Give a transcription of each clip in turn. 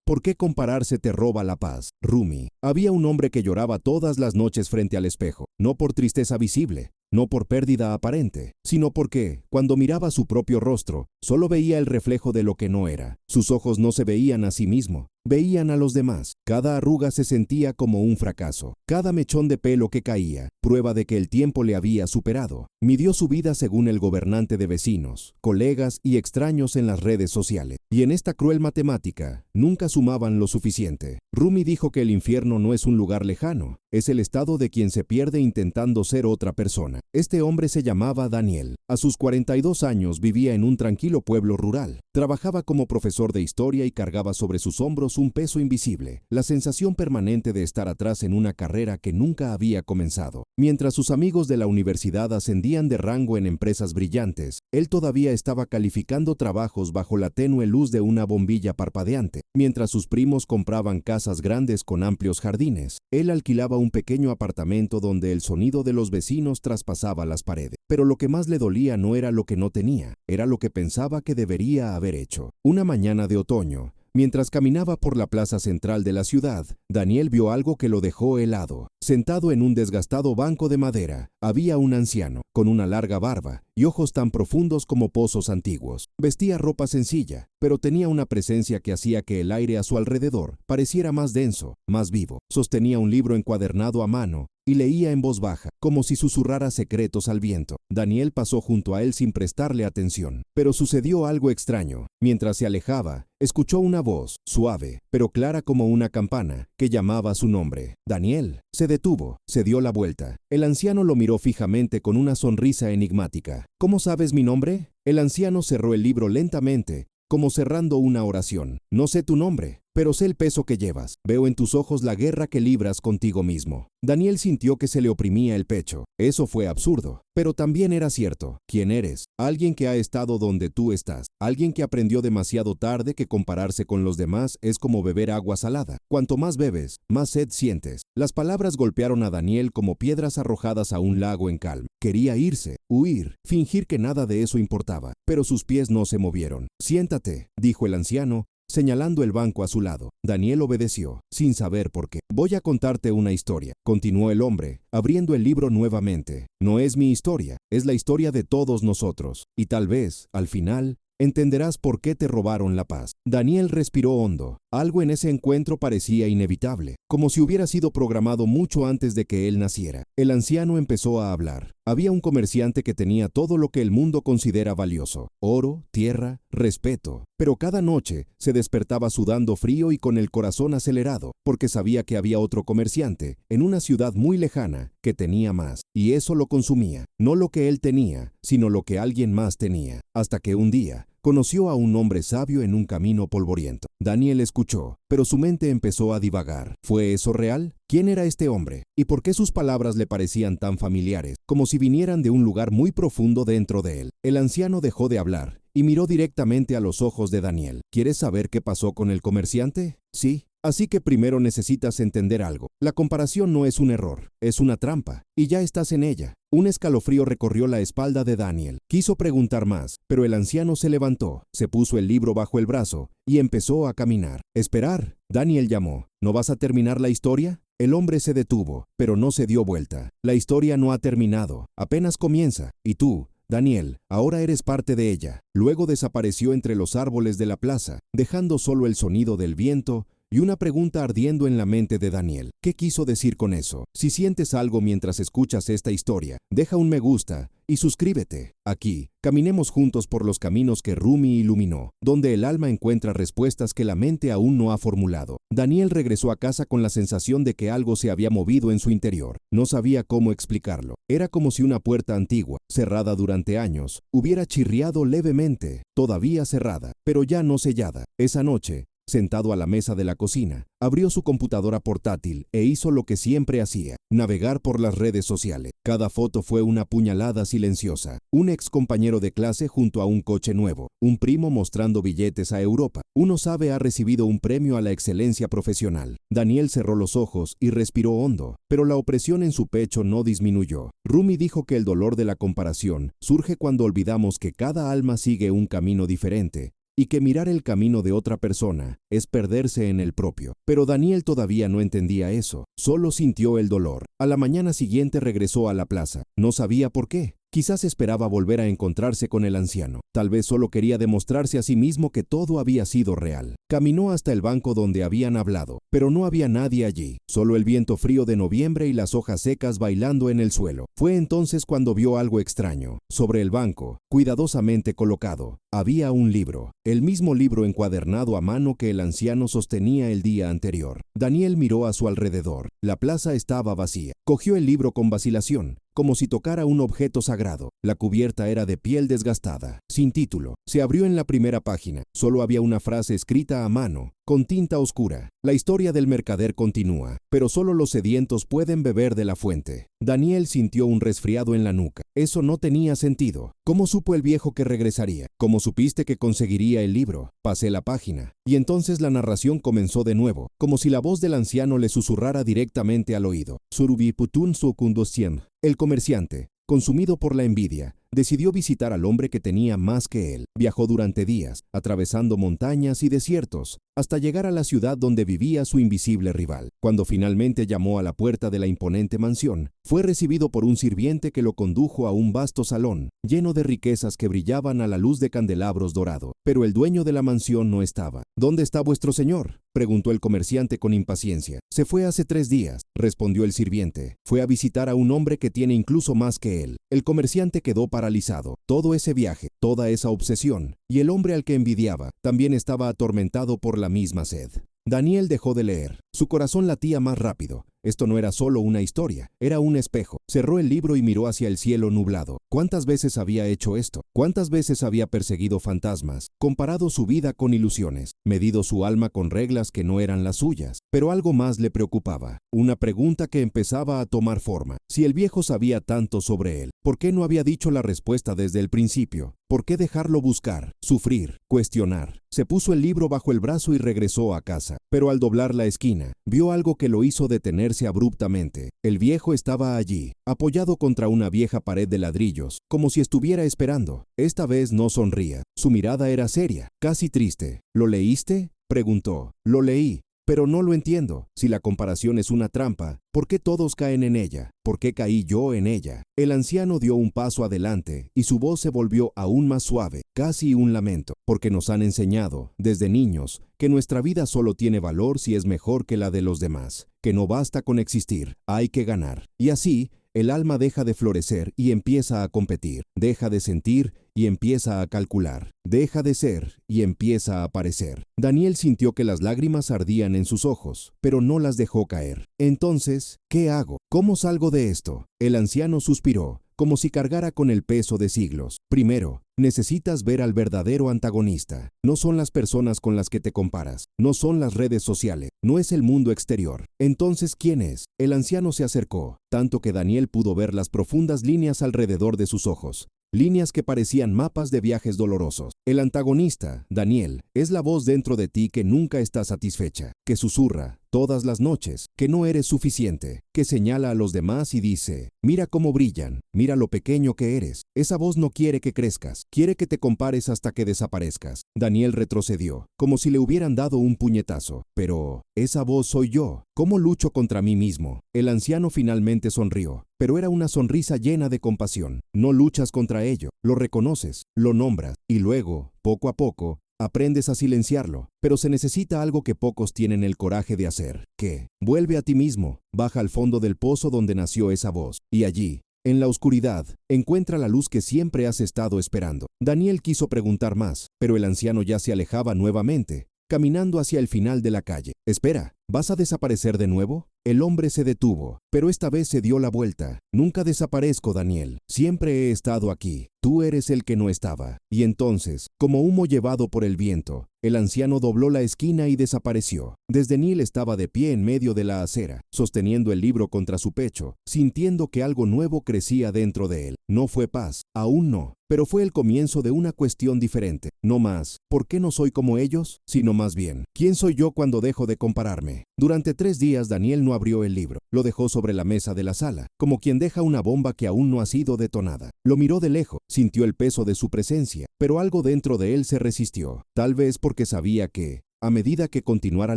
¿Por qué compararse te roba la paz? Rumi. Había un hombre que lloraba todas las noches frente al espejo, no por tristeza visible, no por pérdida aparente, sino porque, cuando miraba su propio rostro, solo veía el reflejo de lo que no era. Sus ojos no se veían a sí mismo, veían a los demás. Cada arruga se sentía como un fracaso. Cada mechón de pelo que caía, prueba de que el tiempo le había superado. Midió su vida según el gobernante de vecinos, colegas y extraños en las redes sociales. Y en esta cruel matemática, nunca sumaban lo suficiente. Rumi dijo que el infierno no es un lugar lejano, es el estado de quien se pierde intentando ser otra persona. Este hombre se llamaba Daniel. A sus 42 años vivía en un tranquilo pueblo rural. Trabajaba como profesor de historia y cargaba sobre sus hombros un peso invisible, la sensación permanente de estar atrás en una carrera que nunca había comenzado. Mientras sus amigos de la universidad ascendían de rango en empresas brillantes, él todavía estaba calificando trabajos bajo la tenue luz de una bombilla parpadeante. Mientras sus primos compraban casas grandes con amplios jardines, él alquilaba un pequeño apartamento donde el sonido de los vecinos traspasaba las paredes. Pero lo que más le dolía no era lo que no tenía, era lo que pensaba que debería haber hecho. Una mañana de otoño, mientras caminaba por la plaza central de la ciudad, Daniel vio algo que lo dejó helado. Sentado en un desgastado banco de madera, había un anciano, con una larga barba y ojos tan profundos como pozos antiguos. Vestía ropa sencilla, pero tenía una presencia que hacía que el aire a su alrededor pareciera más denso, más vivo. Sostenía un libro encuadernado a mano y leía en voz baja, como si susurrara secretos al viento. Daniel pasó junto a él sin prestarle atención. Pero sucedió algo extraño. Mientras se alejaba, escuchó una voz, suave, pero clara como una campana, que llamaba su nombre. Daniel. Se detuvo, se dio la vuelta. El anciano lo miró fijamente con una sonrisa enigmática. ¿Cómo sabes mi nombre? El anciano cerró el libro lentamente, como cerrando una oración. No sé tu nombre, pero sé el peso que llevas. Veo en tus ojos la guerra que libras contigo mismo. Daniel sintió que se le oprimía el pecho. Eso fue absurdo, pero también era cierto. ¿Quién eres? Alguien que ha estado donde tú estás. Alguien que aprendió demasiado tarde que compararse con los demás es como beber agua salada. Cuanto más bebes, más sed sientes. Las palabras golpearon a Daniel como piedras arrojadas a un lago en calma. Quería irse, huir, fingir que nada de eso importaba, pero sus pies no se movieron. Siéntate, dijo el anciano, señalando el banco a su lado. Daniel obedeció, sin saber por qué. Voy a contarte una historia, continuó el hombre, abriendo el libro nuevamente. No es mi historia, es la historia de todos nosotros. Y tal vez, al final, entenderás por qué te robaron la paz. Daniel respiró hondo. Algo en ese encuentro parecía inevitable, como si hubiera sido programado mucho antes de que él naciera. El anciano empezó a hablar. Había un comerciante que tenía todo lo que el mundo considera valioso: oro, tierra, respeto. Pero cada noche se despertaba sudando frío y con el corazón acelerado, porque sabía que había otro comerciante, en una ciudad muy lejana, que tenía más. Y eso lo consumía, no lo que él tenía, sino lo que alguien más tenía. Hasta que un día conoció a un hombre sabio en un camino polvoriento. Daniel escuchó, pero su mente empezó a divagar. ¿Fue eso real? ¿Quién era este hombre? ¿Y por qué sus palabras le parecían tan familiares, como si vinieran de un lugar muy profundo dentro de él? El anciano dejó de hablar y miró directamente a los ojos de Daniel. ¿Quieres saber qué pasó con el comerciante? Sí. Así que primero necesitas entender algo. La comparación no es un error, es una trampa, y ya estás en ella. Un escalofrío recorrió la espalda de Daniel. Quiso preguntar más, pero el anciano se levantó, se puso el libro bajo el brazo y empezó a caminar. Esperar, Daniel llamó. ¿No vas a terminar la historia? El hombre se detuvo, pero no se dio vuelta. La historia no ha terminado, apenas comienza, y tú, Daniel, ahora eres parte de ella. Luego desapareció entre los árboles de la plaza, dejando solo el sonido del viento y una pregunta ardiendo en la mente de Daniel. ¿Qué quiso decir con eso? Si sientes algo mientras escuchas esta historia, deja un me gusta y suscríbete. Aquí, caminemos juntos por los caminos que Rumi iluminó, donde el alma encuentra respuestas que la mente aún no ha formulado. Daniel regresó a casa con la sensación de que algo se había movido en su interior. No sabía cómo explicarlo. Era como si una puerta antigua, cerrada durante años, hubiera chirriado levemente, todavía cerrada, pero ya no sellada. Esa noche, sentado a la mesa de la cocina, abrió su computadora portátil e hizo lo que siempre hacía: navegar por las redes sociales. Cada foto fue una puñalada silenciosa. Un ex compañero de clase junto a un coche nuevo, un primo mostrando billetes a Europa. Uno sabe ha recibido un premio a la excelencia profesional. Daniel cerró los ojos y respiró hondo, pero la opresión en su pecho no disminuyó. Rumi dijo que el dolor de la comparación surge cuando olvidamos que cada alma sigue un camino diferente y que mirar el camino de otra persona es perderse en el propio. Pero Daniel todavía no entendía eso, solo sintió el dolor. A la mañana siguiente regresó a la plaza. No sabía por qué. Quizás esperaba volver a encontrarse con el anciano. Tal vez solo quería demostrarse a sí mismo que todo había sido real. Caminó hasta el banco donde habían hablado, pero no había nadie allí, solo el viento frío de noviembre y las hojas secas bailando en el suelo. Fue entonces cuando vio algo extraño. Sobre el banco, cuidadosamente colocado, había un libro, el mismo libro encuadernado a mano que el anciano sostenía el día anterior. Daniel miró a su alrededor. La plaza estaba vacía. Cogió el libro con vacilación, como si tocara un objeto sagrado. La cubierta era de piel desgastada, sin título. Se abrió en la primera página. Solo había una frase escrita a mano, con tinta oscura. La historia del mercader continúa, pero solo los sedientos pueden beber de la fuente. Daniel sintió un resfriado en la nuca. Eso no tenía sentido. ¿Cómo supo el viejo que regresaría? ¿Cómo supiste que conseguiría el libro? Pasé la página. Y entonces la narración comenzó de nuevo, como si la voz del anciano le susurrara directamente al oído. Surubi putun sukundosien. El comerciante, consumido por la envidia, decidió visitar al hombre que tenía más que él. Viajó durante días, atravesando montañas y desiertos, hasta llegar a la ciudad donde vivía su invisible rival. Cuando finalmente llamó a la puerta de la imponente mansión, fue recibido por un sirviente que lo condujo a un vasto salón, lleno de riquezas que brillaban a la luz de candelabros dorados. Pero el dueño de la mansión no estaba. ¿Dónde está vuestro señor?, preguntó el comerciante con impaciencia. Se fue hace 3 días, respondió el sirviente. Fue a visitar a un hombre que tiene incluso más que él. El comerciante quedó paralizado. Todo ese viaje, toda esa obsesión, y el hombre al que envidiaba, también estaba atormentado por la misma sed. Daniel dejó de leer. Su corazón latía más rápido. Esto no era solo una historia, era un espejo. Cerró el libro y miró hacia el cielo nublado. ¿Cuántas veces había hecho esto? ¿Cuántas veces había perseguido fantasmas, comparado su vida con ilusiones, medido su alma con reglas que no eran las suyas? Pero algo más le preocupaba, una pregunta que empezaba a tomar forma. Si el viejo sabía tanto sobre él, ¿por qué no había dicho la respuesta desde el principio? ¿Por qué dejarlo buscar, sufrir, cuestionar? Se puso el libro bajo el brazo y regresó a casa. Pero al doblar la esquina, vio algo que lo hizo detenerse abruptamente. El viejo estaba allí, apoyado contra una vieja pared de ladrillos, como si estuviera esperando. Esta vez no sonría. Su mirada era seria, casi triste. ¿Lo leíste?, preguntó. Lo leí. Pero no lo entiendo. Si la comparación es una trampa, ¿por qué todos caen en ella? ¿Por qué caí yo en ella? El anciano dio un paso adelante y su voz se volvió aún más suave, casi un lamento, porque nos han enseñado, desde niños, que nuestra vida solo tiene valor si es mejor que la de los demás, que no basta con existir, hay que ganar. Y así, el alma deja de florecer y empieza a competir, deja de sentir y empieza a calcular, deja de ser y empieza a parecer. Daniel sintió que las lágrimas ardían en sus ojos, pero no las dejó caer. Entonces, ¿qué hago? ¿Cómo salgo de esto? El anciano suspiró, como si cargara con el peso de siglos. Primero, necesitas ver al verdadero antagonista. No son las personas con las que te comparas, no son las redes sociales, no es el mundo exterior. Entonces, ¿quién es? El anciano se acercó, tanto que Daniel pudo ver las profundas líneas alrededor de sus ojos. Líneas que parecían mapas de viajes dolorosos. El antagonista, Daniel, es la voz dentro de ti que nunca está satisfecha, que susurra todas las noches, que no eres suficiente, que señala a los demás y dice, mira cómo brillan, mira lo pequeño que eres. Esa voz no quiere que crezcas, quiere que te compares hasta que desaparezcas. Daniel retrocedió, como si le hubieran dado un puñetazo. Pero, esa voz soy yo. ¿Cómo lucho contra mí mismo? El anciano finalmente sonrió, pero era una sonrisa llena de compasión. No luchas contra ello, lo reconoces, lo nombras, y luego, poco a poco, aprendes a silenciarlo, pero se necesita algo que pocos tienen el coraje de hacer. ¿Qué? Vuelve a ti mismo, baja al fondo del pozo donde nació esa voz, y allí, en la oscuridad, encuentra la luz que siempre has estado esperando. Daniel quiso preguntar más, pero el anciano ya se alejaba nuevamente, caminando hacia el final de la calle. Espera, ¿vas a desaparecer de nuevo? El hombre se detuvo, pero esta vez se dio la vuelta. Nunca desaparezco, Daniel. Siempre he estado aquí. Tú eres el que no estaba. Y entonces, como humo llevado por el viento, El anciano dobló la esquina y desapareció. Desde Neil estaba de pie en medio de la acera, sosteniendo el libro contra su pecho, sintiendo que algo nuevo crecía dentro de él. No fue paz, aún no, pero fue el comienzo de una cuestión diferente. No más, ¿por qué no soy como ellos? Sino más bien, ¿quién soy yo cuando dejo de compararme? Durante 3 días Daniel no abrió el libro. Lo dejó sobre la mesa de la sala, como quien deja una bomba que aún no ha sido detonada. Lo miró de lejos, sintió el peso de su presencia, pero algo dentro de él se resistió. Tal vez porque sabía que, a medida que continuara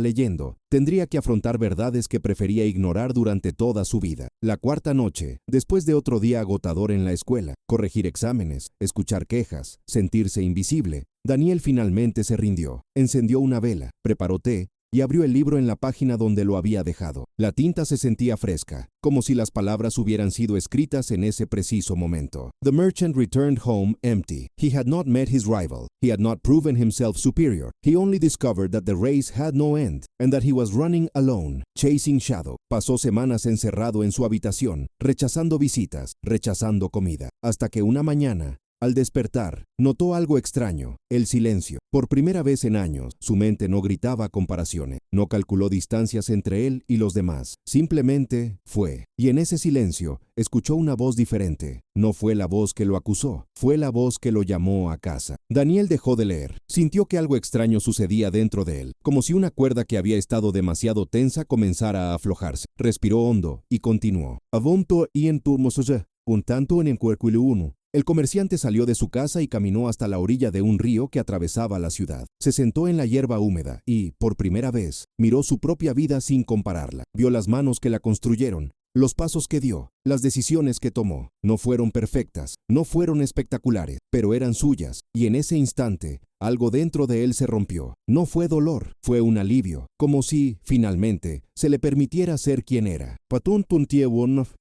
leyendo, tendría que afrontar verdades que prefería ignorar durante toda su vida. La cuarta noche, después de otro día agotador en la escuela, corregir exámenes, escuchar quejas, sentirse invisible, Daniel finalmente se rindió. Encendió una vela, preparó té y abrió el libro en la página donde lo había dejado. La tinta se sentía fresca, como si las palabras hubieran sido escritas en ese preciso momento. The merchant returned home empty. He had not met his rival. He had not proven himself superior. He only discovered that the race had no end, and that he was running alone, chasing shadow. Pasó semanas encerrado en su habitación, rechazando visitas, rechazando comida, hasta que una mañana, al despertar, notó algo extraño, el silencio. Por primera vez en años, su mente no gritaba comparaciones, no calculó distancias entre él y los demás. Simplemente fue. Y en ese silencio, escuchó una voz diferente. No fue la voz que lo acusó, fue la voz que lo llamó a casa. Daniel dejó de leer. Sintió que algo extraño sucedía dentro de él, como si una cuerda que había estado demasiado tensa comenzara a aflojarse. Respiró hondo y continuó. Avonto y en turmosoje, un tanto en encuercuilu uno. El comerciante salió de su casa y caminó hasta la orilla de un río que atravesaba la ciudad. Se sentó en la hierba húmeda y, por primera vez, miró su propia vida sin compararla. Vio las manos que la construyeron, los pasos que dio, las decisiones que tomó. No fueron perfectas, no fueron espectaculares, pero eran suyas, y en ese instante, algo dentro de él se rompió. No fue dolor, fue un alivio, como si, finalmente, se le permitiera ser quien era.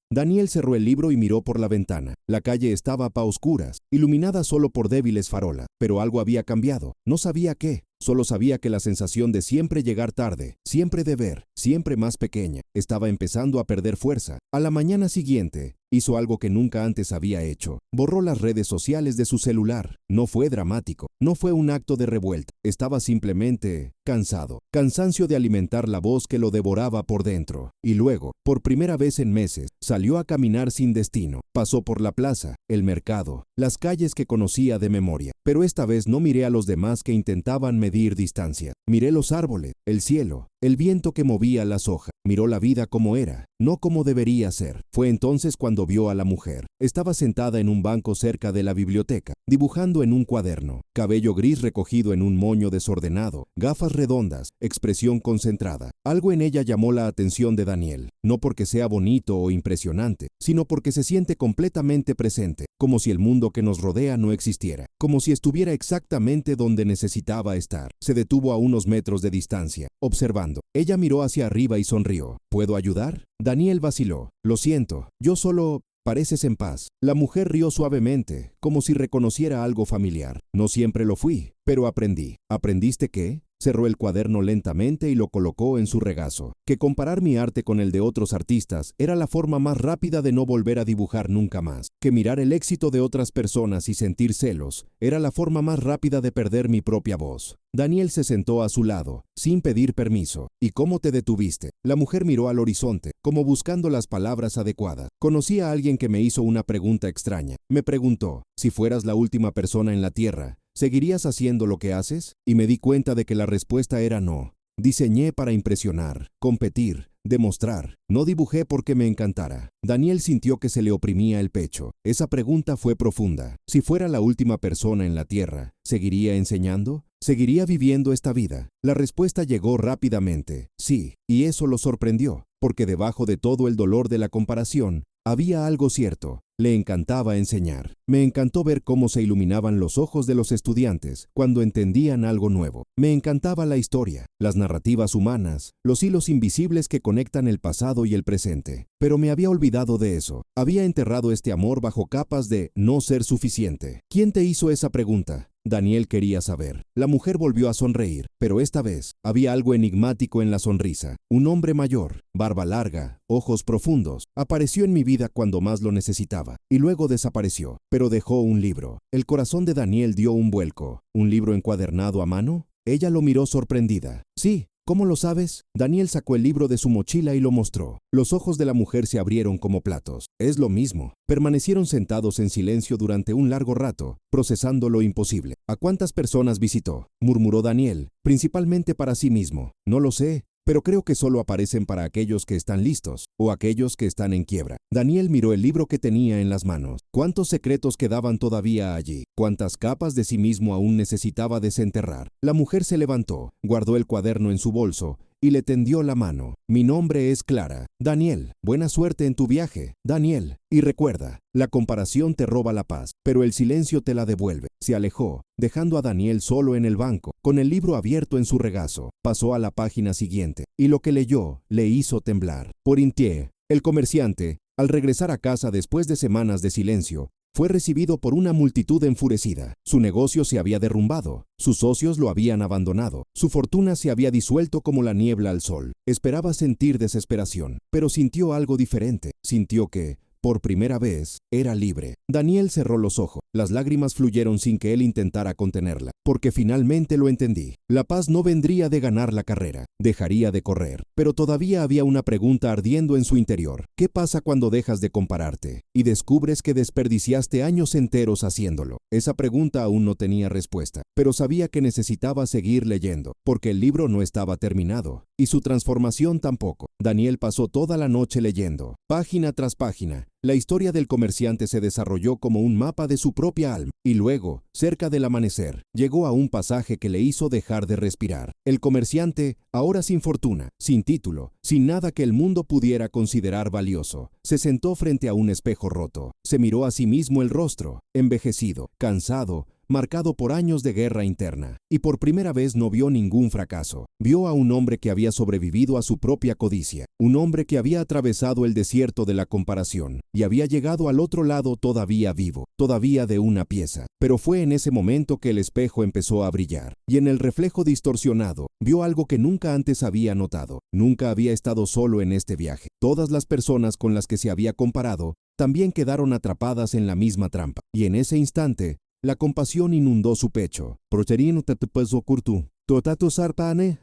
Daniel cerró el libro y miró por la ventana. La calle estaba a oscuras, iluminada solo por débiles farolas, pero algo había cambiado. No sabía qué. Solo sabía que la sensación de siempre llegar tarde, siempre deber, siempre más pequeña, estaba empezando a perder fuerza. A la mañana siguiente, hizo algo que nunca antes había hecho. Borró las redes sociales de su celular. No fue dramático, no fue un acto de revuelta. Estaba simplemente cansado. Cansancio de alimentar la voz que lo devoraba por dentro. Y luego, por primera vez en meses, salió a caminar sin destino. Pasó por la plaza, el mercado, las calles que conocía de memoria. Pero esta vez no miré a los demás que intentaban medir distancia. Miré los árboles, el cielo, el viento que movía las hojas. Miró la vida como era, no como debería ser. Fue entonces cuando vio a la mujer. Estaba sentada en un banco cerca de la biblioteca, dibujando en un cuaderno. Cabello gris recogido en un moño desordenado, gafas redondas, expresión concentrada. Algo en ella llamó la atención de Daniel, no porque sea bonito o impresionante, sino porque se siente completamente presente, como si el mundo que nos rodea no existiera, como si estuviera exactamente donde necesitaba estar. Se detuvo a unos metros de distancia, observando. Ella miró hacia arriba y sonrió. ¿Puedo ayudar? Daniel vaciló. Lo siento, yo solo... Pareces en paz. La mujer rió suavemente, como si reconociera algo familiar. No siempre lo fui, pero aprendí. ¿Aprendiste qué? Cerró el cuaderno lentamente y lo colocó en su regazo. Que comparar mi arte con el de otros artistas era la forma más rápida de no volver a dibujar nunca más. Que mirar el éxito de otras personas y sentir celos era la forma más rápida de perder mi propia voz. Daniel se sentó a su lado, sin pedir permiso. ¿Y cómo te detuviste? La mujer miró al horizonte, como buscando las palabras adecuadas. Conocí a alguien que me hizo una pregunta extraña. Me preguntó, si fueras la última persona en la Tierra, ¿seguirías haciendo lo que haces? Y me di cuenta de que la respuesta era no. Diseñé para impresionar, competir, demostrar. No dibujé porque me encantara. Daniel sintió que se le oprimía el pecho. Esa pregunta fue profunda. Si fuera la última persona en la Tierra, ¿seguiría enseñando? ¿Seguiría viviendo esta vida? La respuesta llegó rápidamente. Sí, y eso lo sorprendió, porque debajo de todo el dolor de la comparación, había algo cierto. Le encantaba enseñar. Me encantó ver cómo se iluminaban los ojos de los estudiantes cuando entendían algo nuevo. Me encantaba la historia, las narrativas humanas, los hilos invisibles que conectan el pasado y el presente. Pero me había olvidado de eso. Había enterrado este amor bajo capas de no ser suficiente. ¿Quién te hizo esa pregunta? Daniel quería saber. La mujer volvió a sonreír, pero esta vez había algo enigmático en la sonrisa. Un hombre mayor, barba larga, ojos profundos, apareció en mi vida cuando más lo necesitaba, y luego desapareció, pero dejó un libro. El corazón de Daniel dio un vuelco. ¿Un libro encuadernado a mano? Ella lo miró sorprendida. Sí. ¿Cómo lo sabes? Daniel sacó el libro de su mochila y lo mostró. Los ojos de la mujer se abrieron como platos. Es lo mismo. Permanecieron sentados en silencio durante un largo rato, procesando lo imposible. ¿A cuántas personas visitó?, murmuró Daniel, principalmente para sí mismo. No lo sé, pero creo que solo aparecen para aquellos que están listos, o aquellos que están en quiebra. Daniel miró el libro que tenía en las manos. ¿Cuántos secretos quedaban todavía allí? ¿Cuántas capas de sí mismo aún necesitaba desenterrar? La mujer se levantó, guardó el cuaderno en su bolso y le tendió la mano. Mi nombre es Clara. Daniel, buena suerte en tu viaje. Daniel, y recuerda, la comparación te roba la paz, pero el silencio te la devuelve. Se alejó, dejando a Daniel solo en el banco, con el libro abierto en su regazo. Pasó a la página siguiente, y lo que leyó le hizo temblar. Porintier, el comerciante, al regresar a casa después de semanas de silencio, fue recibido por una multitud enfurecida. Su negocio se había derrumbado, sus socios lo habían abandonado, su fortuna se había disuelto como la niebla al sol. Esperaba sentir desesperación, pero sintió algo diferente. Sintió que, por primera vez, era libre. Daniel cerró los ojos. Las lágrimas fluyeron sin que él intentara contenerla, porque finalmente lo entendí. La paz no vendría de ganar la carrera, dejaría de correr. Pero todavía había una pregunta ardiendo en su interior. ¿Qué pasa cuando dejas de compararte y descubres que desperdiciaste años enteros haciéndolo? Esa pregunta aún no tenía respuesta, pero sabía que necesitaba seguir leyendo, porque el libro no estaba terminado, y su transformación tampoco. Daniel pasó toda la noche leyendo, página tras página. La historia del comerciante se desarrolló como un mapa de su propia alma, y luego, cerca del amanecer, llegó a un pasaje que le hizo dejar de respirar. El comerciante, ahora sin fortuna, sin título, sin nada que el mundo pudiera considerar valioso, se sentó frente a un espejo roto. Se miró a sí mismo el rostro, envejecido, cansado, marcado por años de guerra interna, y por primera vez no vio ningún fracaso. Vio a un hombre que había sobrevivido a su propia codicia, un hombre que había atravesado el desierto de la comparación y había llegado al otro lado todavía vivo, todavía de una pieza. Pero fue en ese momento que el espejo empezó a brillar, y en el reflejo distorsionado vio algo que nunca antes había notado. Nunca había estado solo en este viaje. Todas las personas con las que se había comparado también quedaron atrapadas en la misma trampa, y en ese instante la compasión inundó su pecho.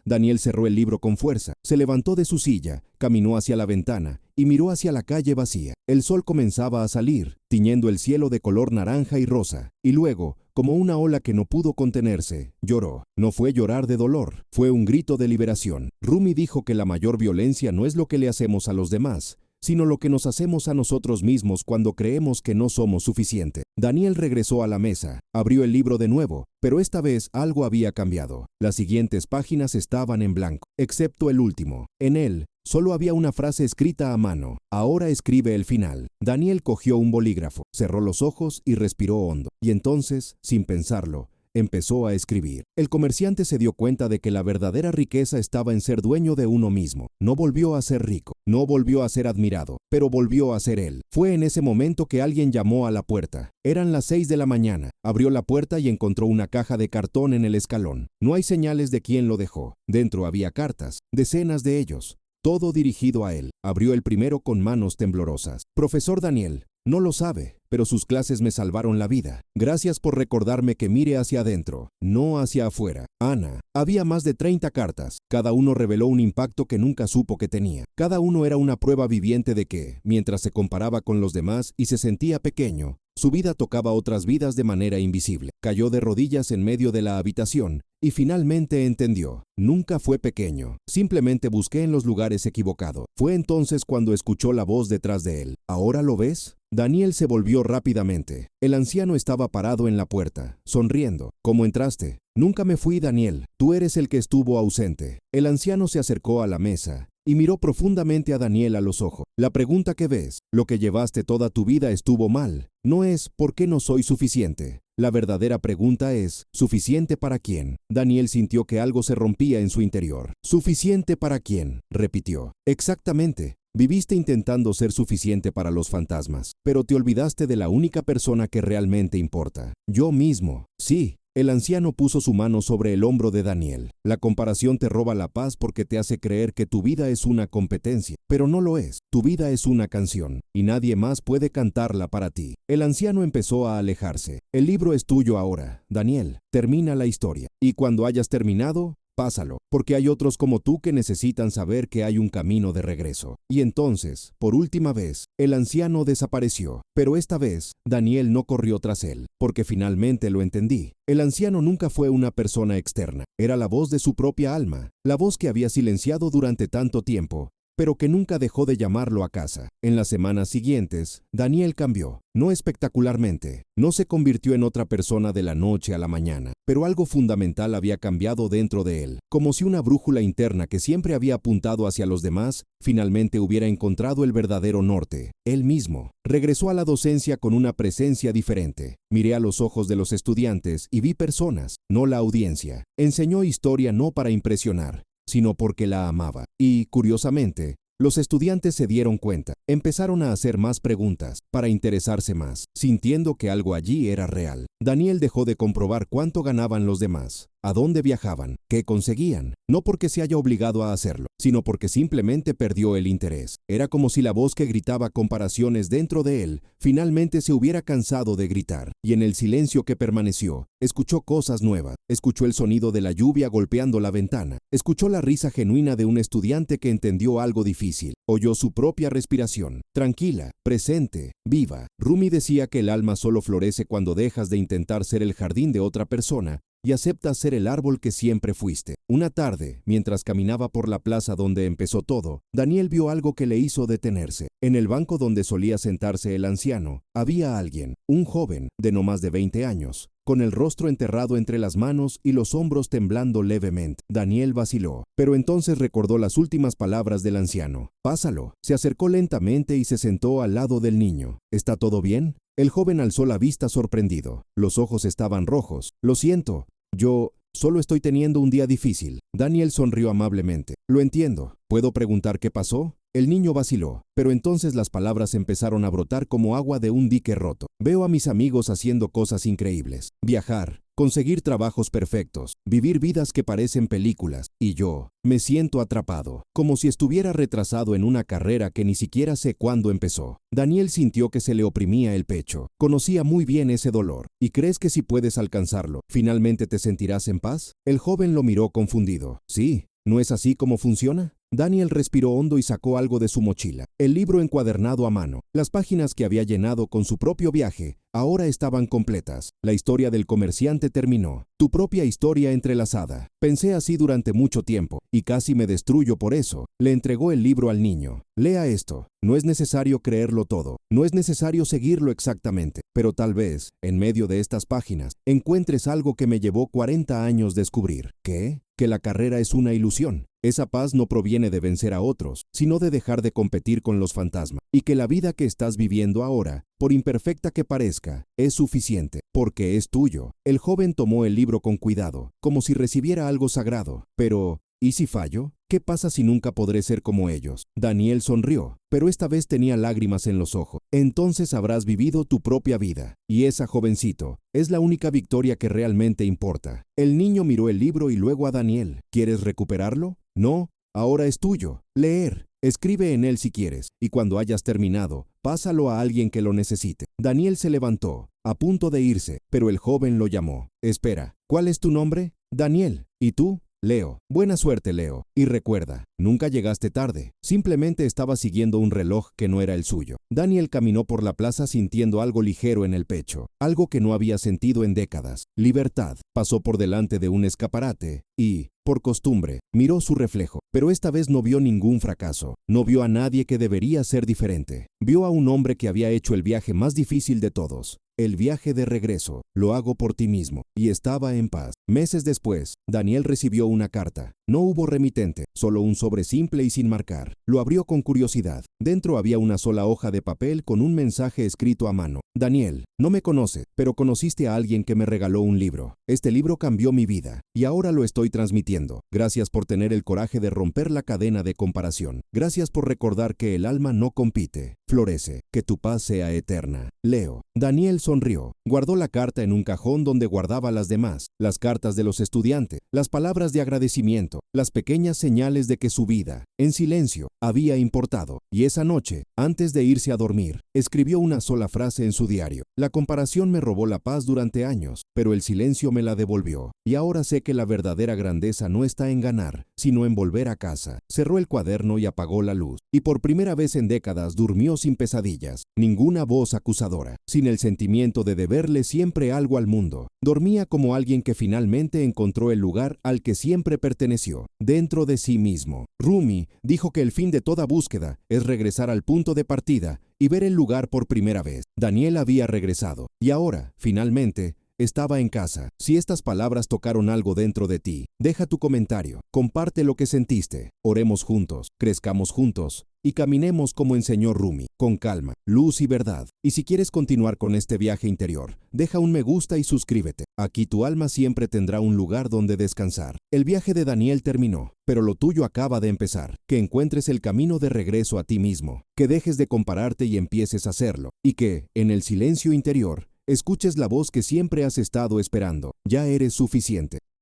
Daniel cerró el libro con fuerza, se levantó de su silla, caminó hacia la ventana y miró hacia la calle vacía. El sol comenzaba a salir, tiñendo el cielo de color naranja y rosa, y luego, como una ola que no pudo contenerse, lloró. No fue llorar de dolor, fue un grito de liberación. Rumi dijo que la mayor violencia no es lo que le hacemos a los demás, sino lo que nos hacemos a nosotros mismos cuando creemos que no somos suficiente. Daniel regresó a la mesa, abrió el libro de nuevo, pero esta vez algo había cambiado. Las siguientes páginas estaban en blanco, excepto el último. En él, solo había una frase escrita a mano. Ahora escribe el final. Daniel cogió un bolígrafo, cerró los ojos y respiró hondo. Y entonces, sin pensarlo, empezó a escribir. El comerciante se dio cuenta de que la verdadera riqueza estaba en ser dueño de uno mismo. No volvió a ser rico, no volvió a ser admirado, pero volvió a ser él. Fue en ese momento que alguien llamó a la puerta. Eran las 6 de la mañana. Abrió la puerta y encontró una caja de cartón en el escalón. No hay señales de quién lo dejó. Dentro había cartas, decenas de ellos, todo dirigido a él. Abrió el primero con manos temblorosas. Profesor Daniel, no lo sabe, pero sus clases me salvaron la vida. Gracias por recordarme que mire hacia adentro, no hacia afuera. Ana. Había más de 30 cartas. Cada uno reveló un impacto que nunca supo que tenía. Cada uno era una prueba viviente de que, mientras se comparaba con los demás y se sentía pequeño, su vida tocaba otras vidas de manera invisible. Cayó de rodillas en medio de la habitación y finalmente entendió. Nunca fue pequeño. Simplemente busqué en los lugares equivocados. Fue entonces cuando escuchó la voz detrás de él. ¿Ahora lo ves? Daniel se volvió rápidamente. El anciano estaba parado en la puerta, sonriendo. ¿Cómo entraste? Nunca me fui, Daniel. Tú eres el que estuvo ausente. El anciano se acercó a la mesa y miró profundamente a Daniel a los ojos. La pregunta que ves, lo que llevaste toda tu vida estuvo mal. No es ¿por qué no soy suficiente? La verdadera pregunta es ¿suficiente para quién? Daniel sintió que algo se rompía en su interior. ¿Suficiente para quién?, repitió. Exactamente. Viviste intentando ser suficiente para los fantasmas, pero te olvidaste de la única persona que realmente importa. Yo mismo. Sí. El anciano puso su mano sobre el hombro de Daniel. La comparación te roba la paz porque te hace creer que tu vida es una competencia, pero no lo es. Tu vida es una canción, y nadie más puede cantarla para ti. El anciano empezó a alejarse. El libro es tuyo ahora, Daniel. Termina la historia. Y cuando hayas terminado, pásalo, porque hay otros como tú que necesitan saber que hay un camino de regreso. Y entonces, por última vez, el anciano desapareció. Pero esta vez, Daniel no corrió tras él, porque finalmente lo entendí. El anciano nunca fue una persona externa. Era la voz de su propia alma, la voz que había silenciado durante tanto tiempo, pero que nunca dejó de llamarlo a casa. En las semanas siguientes, Daniel cambió, no espectacularmente, no se convirtió en otra persona de la noche a la mañana, pero algo fundamental había cambiado dentro de él, como si una brújula interna que siempre había apuntado hacia los demás, finalmente hubiera encontrado el verdadero norte, él mismo. Regresó a la docencia con una presencia diferente. Miré a los ojos de los estudiantes y vi personas, no la audiencia. Enseñó historia no para impresionar, sino porque la amaba. Y, curiosamente, los estudiantes se dieron cuenta. Empezaron a hacer más preguntas, para interesarse más, sintiendo que algo allí era real. Daniel dejó de comprobar cuánto ganaban los demás, a dónde viajaban, qué conseguían, no porque se haya obligado a hacerlo, sino porque simplemente perdió el interés. Era como si la voz que gritaba comparaciones dentro de él finalmente se hubiera cansado de gritar, y en el silencio que permaneció, escuchó cosas nuevas. Escuchó el sonido de la lluvia golpeando la ventana, escuchó la risa genuina de un estudiante que entendió algo difícil, oyó su propia respiración, tranquila, presente, viva. Rumi decía que el alma solo florece cuando dejas de intentar ser el jardín de otra persona y aceptas ser el árbol que siempre fuiste. Una tarde, mientras caminaba por la plaza donde empezó todo, Daniel vio algo que le hizo detenerse. En el banco donde solía sentarse el anciano, había alguien, un joven, de no más de 20 años, con el rostro enterrado entre las manos y los hombros temblando levemente. Daniel vaciló, pero entonces recordó las últimas palabras del anciano. «Pásalo». Se acercó lentamente y se sentó al lado del niño. «¿Está todo bien?». El joven alzó la vista sorprendido. Los ojos estaban rojos. «Lo siento. Yo solo estoy teniendo un día difícil». Daniel sonrió amablemente. «Lo entiendo. ¿Puedo preguntar qué pasó?». El niño vaciló, pero entonces las palabras empezaron a brotar como agua de un dique roto. «Veo a mis amigos haciendo cosas increíbles. Viajar, conseguir trabajos perfectos, vivir vidas que parecen películas, y yo me siento atrapado, como si estuviera retrasado en una carrera que ni siquiera sé cuándo empezó». Daniel sintió que se le oprimía el pecho. Conocía muy bien ese dolor. «¿Y crees que si puedes alcanzarlo, finalmente te sentirás en paz?». El joven lo miró confundido. «Sí, ¿no es así como funciona?». Daniel respiró hondo y sacó algo de su mochila. El libro encuadernado a mano. Las páginas que había llenado con su propio viaje ahora estaban completas. La historia del comerciante terminó. Tu propia historia entrelazada. Pensé así durante mucho tiempo, y casi me destruyo por eso. Le entregó el libro al niño. «Lea esto. No es necesario creerlo todo. No es necesario seguirlo exactamente. Pero tal vez, en medio de estas páginas, encuentres algo que me llevó 40 años descubrir». «¿Qué?». «Que la carrera es una ilusión. Esa paz no proviene de vencer a otros, sino de dejar de competir con los fantasmas. Y que la vida que estás viviendo ahora, por imperfecta que parezca, es suficiente, porque es tuyo». El joven tomó el libro con cuidado, como si recibiera algo sagrado. «Pero, ¿y si fallo? ¿Qué pasa si nunca podré ser como ellos?». Daniel sonrió, pero esta vez tenía lágrimas en los ojos. «Entonces habrás vivido tu propia vida, y esa, jovencito, es la única victoria que realmente importa». El niño miró el libro y luego a Daniel. «¿Quieres recuperarlo?». «No, ahora es tuyo. Leer. Escribe en él si quieres, y cuando hayas terminado, pásalo a alguien que lo necesite». Daniel se levantó, a punto de irse, pero el joven lo llamó. «Espera, ¿cuál es tu nombre?». «Daniel. ¿Y tú?». «Leo». «Buena suerte, Leo. Y recuerda, nunca llegaste tarde. Simplemente estabas siguiendo un reloj que no era el suyo». Daniel caminó por la plaza sintiendo algo ligero en el pecho, algo que no había sentido en décadas. Libertad. Pasó por delante de un escaparate y, por costumbre, miró su reflejo, pero esta vez no vio ningún fracaso. No vio a nadie que debería ser diferente. Vio a un hombre que había hecho el viaje más difícil de todos. El viaje de regreso. «Lo hago por ti mismo». Y estaba en paz. Meses después, Daniel recibió una carta. No hubo remitente, solo un sobre simple y sin marcar. Lo abrió con curiosidad. Dentro había una sola hoja de papel con un mensaje escrito a mano. «Daniel, no me conoces, pero conociste a alguien que me regaló un libro. Este libro cambió mi vida, y ahora lo estoy transmitiendo. Gracias por tener el coraje de romper la cadena de comparación. Gracias por recordar que el alma no compite. florece, que tu paz sea eterna. Leo. Daniel sonrió. Guardó la carta en un cajón donde guardaba las demás, las cartas de los estudiantes, las palabras de agradecimiento, las pequeñas señales de que su vida, en silencio, había importado. Y esa noche, antes de irse a dormir, escribió una sola frase en su diario. La comparación me robó la paz durante años, pero el silencio me la devolvió. Y ahora sé que la verdadera grandeza no está en ganar, sino en volver a casa. Cerró el cuaderno y apagó la luz. Y por primera vez en décadas durmió sin pesadillas, ninguna voz acusadora, sin el sentimiento de deberle siempre algo al mundo. Dormía como alguien que finalmente encontró el lugar al que siempre perteneció, dentro de sí mismo. Rumi dijo que el fin de toda búsqueda es regresar al punto de partida y ver el lugar por primera vez. Daniel había regresado, y ahora, finalmente, estaba en casa. Si estas palabras tocaron algo dentro de ti, deja tu comentario, comparte lo que sentiste, oremos juntos, crezcamos juntos y caminemos como enseñó Rumi, con calma, luz y verdad. Y si quieres continuar con este viaje interior, deja un me gusta y suscríbete. Aquí tu alma siempre tendrá un lugar donde descansar. El viaje de Daniel terminó, pero lo tuyo acaba de empezar. Que encuentres el camino de regreso a ti mismo, que dejes de compararte y empieces a hacerlo, y que, en el silencio interior, escuches la voz que siempre has estado esperando. Ya eres suficiente.